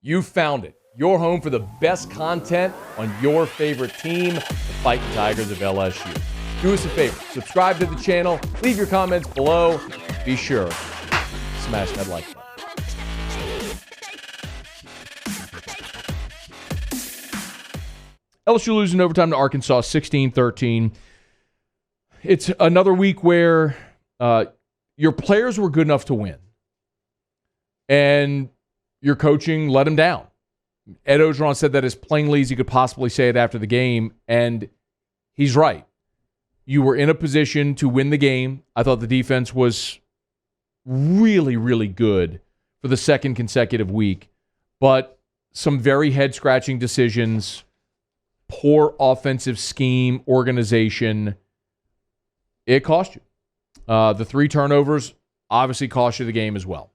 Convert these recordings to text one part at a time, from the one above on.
You found it. Your home for the best content on your favorite team, the Fighting Tigers of LSU. Do us a favor. Subscribe to the channel. Leave your comments below. Be sure to smash that like button. LSU losing overtime to Arkansas 16-13. It's another week where your players were good enough to win. And your coaching let him down. Ed Ogeron said that as plainly as you could possibly say it after the game, and he's right. You were in a position to win the game. I thought the defense was really, really good for the second consecutive week, but some very head-scratching decisions, poor offensive scheme, organization, it cost you. The 3 turnovers obviously cost you the game as well.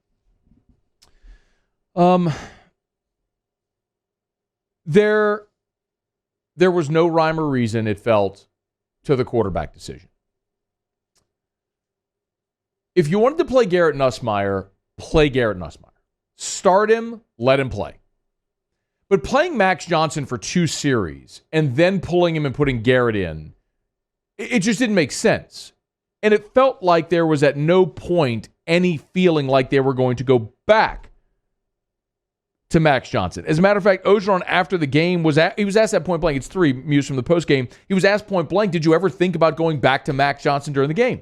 There was no rhyme or reason, it felt, to the quarterback decision. If you wanted to play Garrett Nussmeier, play Garrett Nussmeier. Start him, let him play. But playing Max Johnson for 2 series and then pulling him and putting Garrett in, it just didn't make sense. And it felt like there was at no point any feeling like they were going to go back to Max Johnson. As a matter of fact, Ogeron after the game he was asked at point blank. It's 3 Muse from the post game. He was asked point blank, "Did you ever think about going back to Max Johnson during the game?"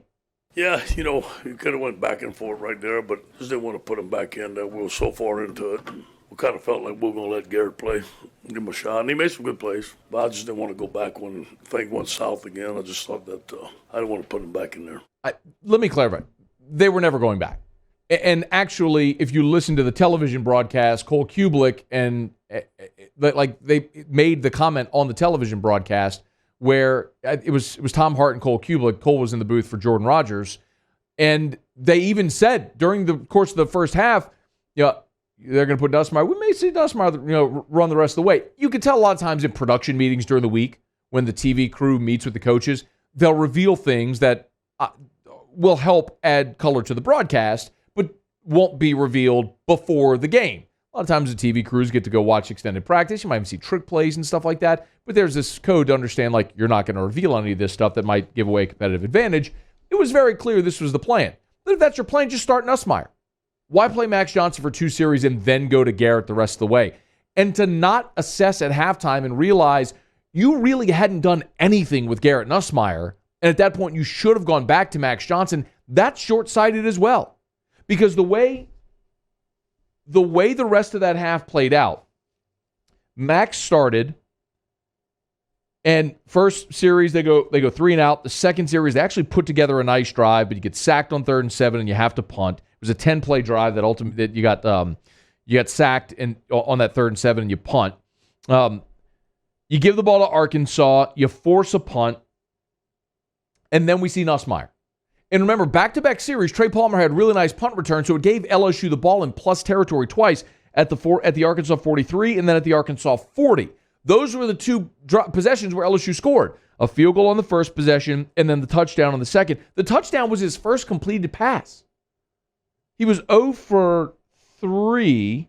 Yeah, you could have went back and forth right there, but just didn't want to put him back in there. We were so far into it. We kind of felt like we were going to let Garrett play, give him a shot. And he made some good plays, but I just didn't want to go back when things went south again. I just thought that I didn't want to put him back in there. Let me clarify. They were never going back. And actually, if you listen to the television broadcast, Cole Kublik and they made the comment on the television broadcast where it was Tom Hart and Cole Kublik. Cole was in the booth for Jordan Rodgers, and they even said during the course of the first half, they're going to put Nussmeier. We may see Nussmeier, run the rest of the way. You can tell a lot of times in production meetings during the week when the TV crew meets with the coaches, they'll reveal things that will help add color to the broadcast, but won't be revealed before the game. A lot of times the TV crews get to go watch extended practice. You might even see trick plays and stuff like that, but there's this code to understand, like, you're not going to reveal any of this stuff that might give away a competitive advantage. It was very clear this was the plan. But if that's your plan, just start Nussmeier. Why play Max Johnson for 2 series and then go to Garrett the rest of the way? And to not assess at halftime and realize you really hadn't done anything with Garrett Nussmeier, and at that point you should have gone back to Max Johnson, that's short-sighted as well. Because the way the rest of that half played out, Max started, and first series they go 3 and out. The second series they actually put together a nice drive, but you get sacked on 3rd and 7 and you have to punt. It was a 10-play drive that you got sacked on that 3rd and 7 and you punt. You give the ball to Arkansas, you force a punt, and then we see Nussmeier. And remember, back-to-back series, Trey Palmer had really nice punt return, so it gave LSU the ball in plus territory twice at the Arkansas 43 and then at the Arkansas 40. Those were the 2 possessions where LSU scored. A field goal on the first possession and then the touchdown on the second. The touchdown was his first completed pass. He was 0 for 3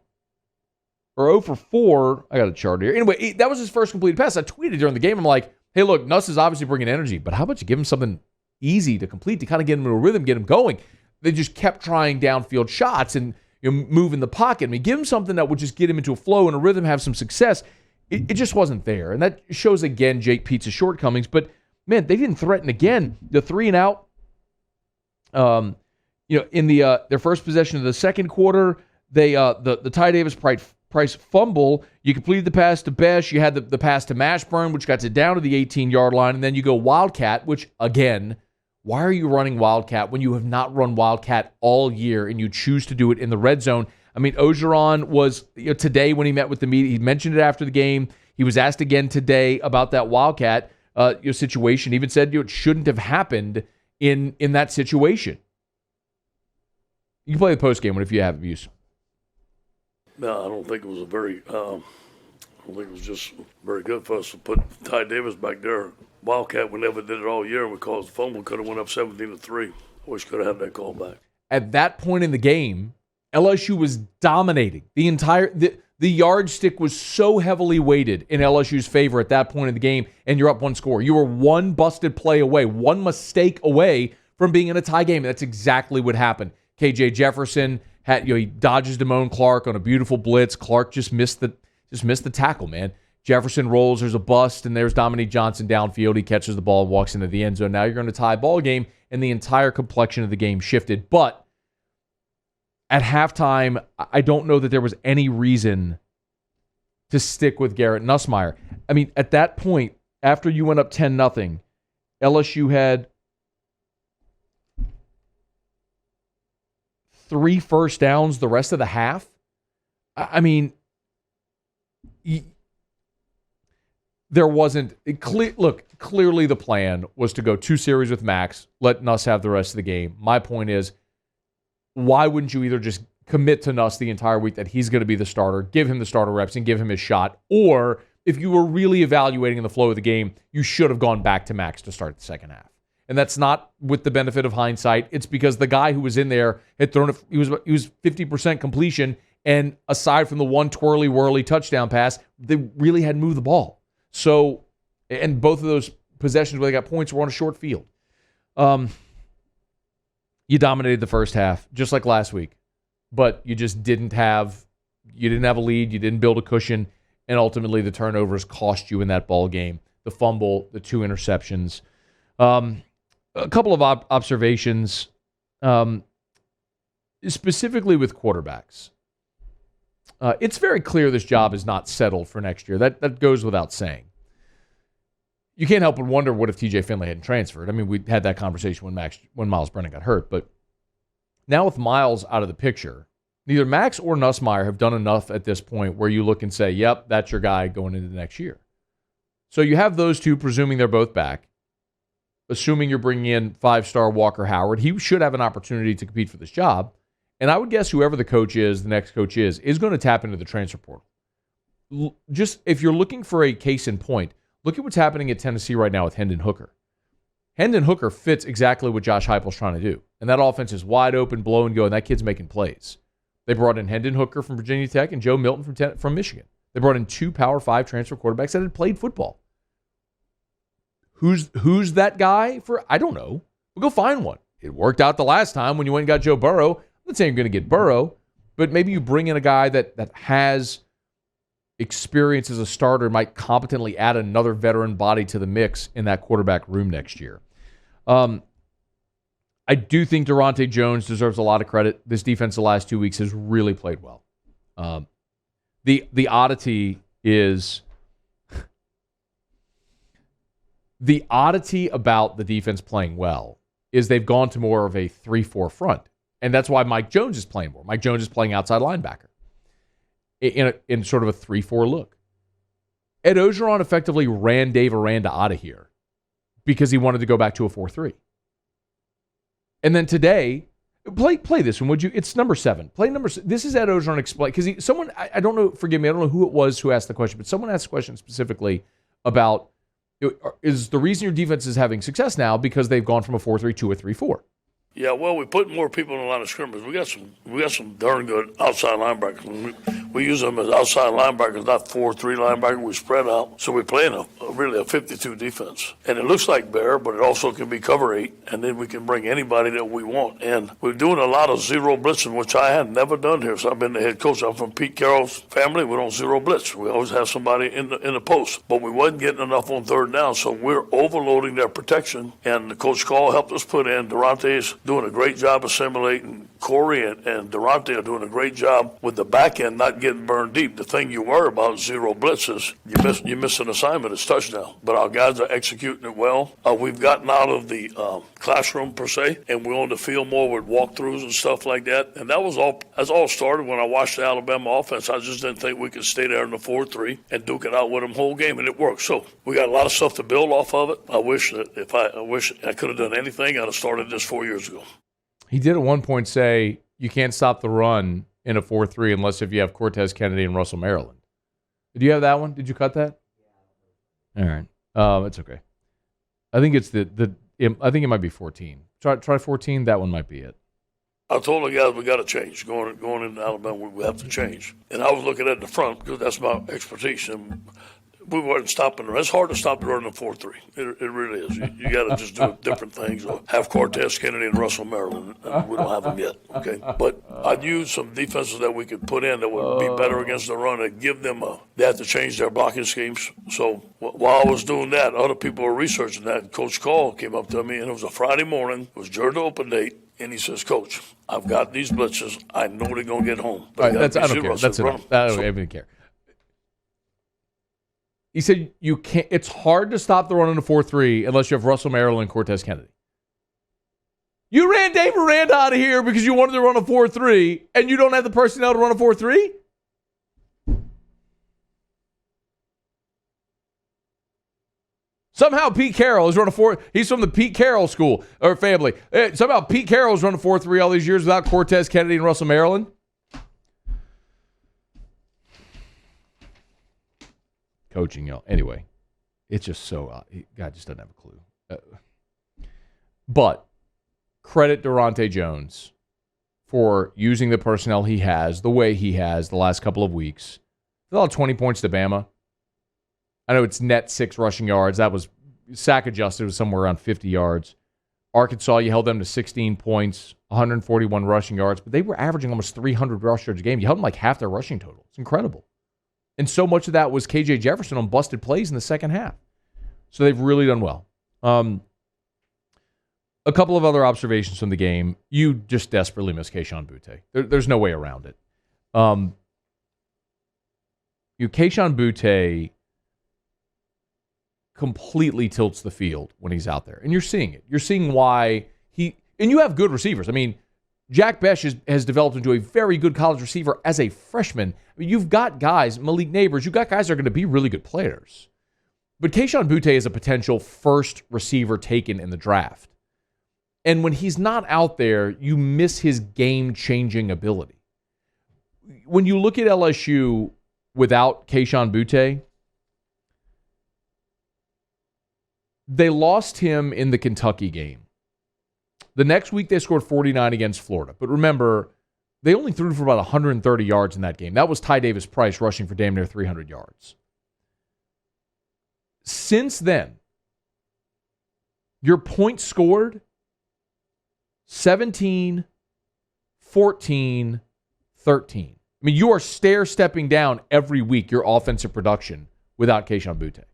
or 0 for 4. I got a chart here. Anyway, that was his first completed pass. I tweeted during the game. I'm like, hey, look, Nuss is obviously bringing energy, but how about you give him something easy to complete to kind of get him in a rhythm, get him going? They just kept trying downfield shots and move in the pocket. I mean, give him something that would just get him into a flow and a rhythm, have some success. It just wasn't there. And that shows, again, Jake Pete's shortcomings. But, man, they didn't threaten again. The 3 and out, in their first possession of the second quarter, the Ty Davis Price fumble, you completed the pass to Besh, you had the pass to Mashburn, which got you down to the 18-yard line, and then you go Wildcat, which, again, why are you running Wildcat when you have not run Wildcat all year and you choose to do it in the red zone? I mean, Ogeron was, today when he met with the media, he mentioned it after the game. He was asked again today about that Wildcat situation. He even said it shouldn't have happened in that situation. You can play the post game one if you have views. No, I don't think it was just very good for us to put Ty Davis back there. Wildcat, we never did it all year because the fumble could have went up 17-3. Wish could have had that call back. At that point in the game, LSU was dominating the yardstick was so heavily weighted in LSU's favor at that point in the game, and you're up one score. You were one busted play away, one mistake away from being in a tie game. That's exactly what happened. KJ Jefferson he dodges Damone Clark on a beautiful blitz. Clark just missed the tackle, man. Jefferson rolls, there's a bust, and there's Dominique Johnson downfield. He catches the ball and walks into the end zone. Now you're going to tie a ball game, and the entire complexion of the game shifted. But at halftime, I don't know that there was any reason to stick with Garrett Nussmeier. I mean, at that point, after you went up 10-0, LSU had 3 first downs the rest of the half. I mean, there wasn't clearly the plan was to go 2 series with Max, let Nuss have the rest of the game. My point is, why wouldn't you either just commit to Nuss the entire week that he's going to be the starter, give him the starter reps, and give him his shot? Or if you were really evaluating the flow of the game, you should have gone back to Max to start the second half. And that's not with the benefit of hindsight. It's because the guy who was in there had thrown he was 50% completion, and aside from the one twirly-whirly touchdown pass, they really hadn't moved the ball. So, and both of those possessions where they got points were on a short field. You dominated the first half, just like last week, but you just didn't have a lead, you didn't build a cushion, and ultimately the turnovers cost you in that ball game. The fumble, the 2 interceptions. A couple of observations, specifically with quarterbacks. It's very clear this job is not settled for next year. That goes without saying. You can't help but wonder what if TJ Finley hadn't transferred. I mean, we had that conversation when Miles Brennan got hurt, but now with Miles out of the picture, neither Max or Nussmeier have done enough at this point where you look and say, yep, that's your guy going into the next year. So you have those two, presuming they're both back, assuming you're bringing in 5-star Walker Howard. He should have an opportunity to compete for this job. And I would guess whoever the coach is, the next coach is going to tap into the transfer portal. Just if you're looking for a case in point, look at what's happening at Tennessee right now with Hendon Hooker. Hendon Hooker fits exactly what Josh Heupel's trying to do. And that offense is wide open, blow and go, and that kid's making plays. They brought in Hendon Hooker from Virginia Tech and Joe Milton from Michigan. They brought in 2 Power 5 transfer quarterbacks that had played football. Who's that guy for? I don't know. We'll go find one. It worked out the last time when you went and got Joe Burrow. I'm not saying you're going to get Burrow, but maybe you bring in a guy that has experience as a starter, might competently add another veteran body to the mix in that quarterback room next year. I do think Durante Jones deserves a lot of credit. This defense the last 2 weeks has really played well. The oddity is the oddity about the defense playing well is they've gone to more of a 3-4 front. And that's why Mike Jones is playing more. Mike Jones is playing outside linebacker in sort of a 3-4 look. Ed Ogeron effectively ran Dave Aranda out of here because he wanted to go back to a 4-3. And then today, play this one, would you? It's number 7. Play number 7. This is Ed Ogeron explain, because someone, I don't know, forgive me, I don't know who it was who asked the question, but someone asked the question specifically about, is the reason your defense is having success now because they've gone from a 4-3 to a 3-4? Yeah, well, we put more people in the line of scrimmage. We got some darn good outside linebackers. We use them as outside linebackers, not 4-3 linebackers. We spread out, so we're playing really a 52 defense. And it looks like Bear, but it also can be cover 8, and then we can bring anybody that we want. And we're doing a lot of zero blitzing, which I have never done here. So I've been the head coach. I'm from Pete Carroll's family. We don't zero blitz. We always have somebody in the post, but we wasn't getting enough on 3rd down, so we're overloading their protection. And Coach Call helped us put in Durante's doing a great job assimilating. Corey and Durante are doing a great job with the back end not getting burned deep. The thing you worry about zero blitzes, you miss an assignment, it's touchdown. But our guys are executing it well. We've gotten out of the classroom per se, and we're on the field more with walkthroughs and stuff like that. And that's all started when I watched the Alabama offense. I just didn't think we could stay there in the 4-3 and duke it out with them whole game, and it worked. So we got a lot of stuff to build off of it. I wish I could have done anything. I'd have started this 4 years ago. He did at one point say you can't stop the run in a 4-3 unless if you have Cortez Kennedy and Russell Maryland. Did you have that one? Did you cut that? All right. It's okay. I think it's I think it might be 14. Try 14. That one might be it. I told the guys we got to change. Going into Alabama, we have to change. And I was looking at the front because that's my expertise. And we weren't stopping the run. It's hard to stop the run in 4-3. It really is. You got to just do different things. Or have Cortez Kennedy and Russell Maryland. And we don't have them yet. Okay, but I knew some defenses that we could put in that would be better against the run and give them they had to change their blocking schemes. So while I was doing that, other people were researching that. Coach Call came up to me, and it was a Friday morning. It was during the open date. And he says, Coach, I've got these blitzes. I know they're going to get home. All right, I don't care. That's enough. I don't even care. He said you can't. It's hard to stop the run in a 4-3 unless you have Russell Maryland and Cortez Kennedy. You ran Dave Miranda out of here because you wanted to run a 4-3, and you don't have the personnel to run a 4-3? Somehow Pete Carroll is running a 4. He's from the Pete Carroll school or family. Somehow Pete Carroll's running a 4-3 all these years without Cortez Kennedy and Russell Maryland. Coaching, y'all. Anyway, it's just so God just doesn't have a clue. But credit Durante Jones for using the personnel he has the way he has the last couple of weeks. They allowed 20 points to Bama. I know it's net 6 rushing yards. That was sack adjusted. It was somewhere around 50 yards. Arkansas, you held them to 16 points, 141 rushing yards, but they were averaging almost 300 rush yards a game. You held them like half their rushing total. It's incredible. And so much of that was KJ Jefferson on busted plays in the second half. So they've really done well. A couple of other observations from the game. You just desperately miss Kayshon Boutte. There's no way around it. Kayshon Boutte completely tilts the field when he's out there. And you're seeing it. You're seeing why and you have good receivers. I mean, Jack Besh has developed into a very good college receiver as a freshman. I mean, you've got guys, Malik Neighbors, you've got guys that are going to be really good players. But Kayshon Boutte is a potential first receiver taken in the draft. And when he's not out there, you miss his game-changing ability. When you look at LSU without Kayshon Boutte, they lost him in the Kentucky game. The next week, they scored 49 against Florida. But remember, they only threw for about 130 yards in that game. That was Ty Davis Price rushing for damn near 300 yards. Since then, your points scored 17, 14, 13. I mean, you are stair-stepping down every week your offensive production without Kayshon Boutte.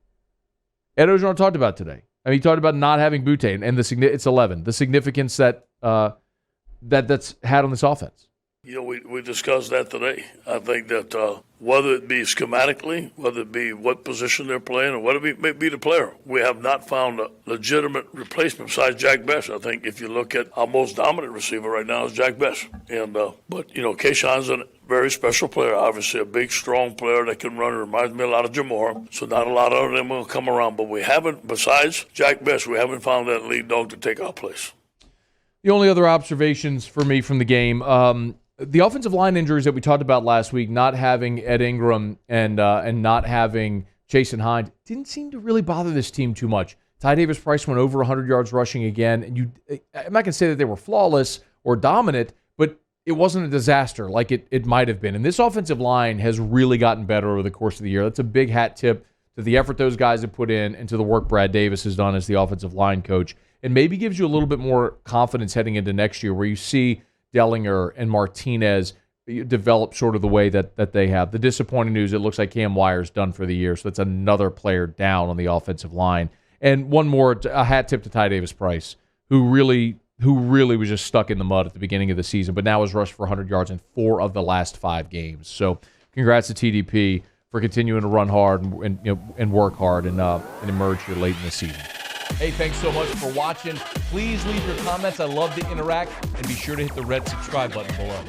Ed Ogeron talked about today. I mean, he talked about not having Boutte, and it's 11. The significance that's had on this offense. You know, we discussed that today. I think that whether it be schematically, whether it be what position they're playing, or whether it may be the player, we have not found a legitimate replacement besides Jack Besh. I think if you look at our most dominant receiver right now is Jack Besh. And but you know, Kayshon's a very special player. Obviously, a big, strong player that can run. It reminds me a lot of Jamar. So not a lot of them will come around. But we haven't, besides Jack Besh, we haven't found that lead dog to take our place. The only other observations for me from the game. The offensive line injuries that we talked about last week, not having Ed Ingram and not having Jason Hines, didn't seem to really bother this team too much. Ty Davis Price went over 100 yards rushing again, and I'm not going to say that they were flawless or dominant, but it wasn't a disaster like it might have been. And this offensive line has really gotten better over the course of the year. That's a big hat tip to the effort those guys have put in and to the work Brad Davis has done as the offensive line coach, and maybe gives you a little bit more confidence heading into next year where you see Dellinger and Martinez develop sort of the way that they have. The disappointing news, it looks like Cam Wire's done for the year, so that's another player down on the offensive line. And one more, a hat tip to Ty Davis Price, who really was just stuck in the mud at the beginning of the season, but now has rushed for 100 yards in 4 of the last 5 games. So congrats to TDP for continuing to run hard and work hard and emerge here late in the season. Hey, thanks so much for watching. Please leave your comments. I love to interact. And be sure to hit the red subscribe button below.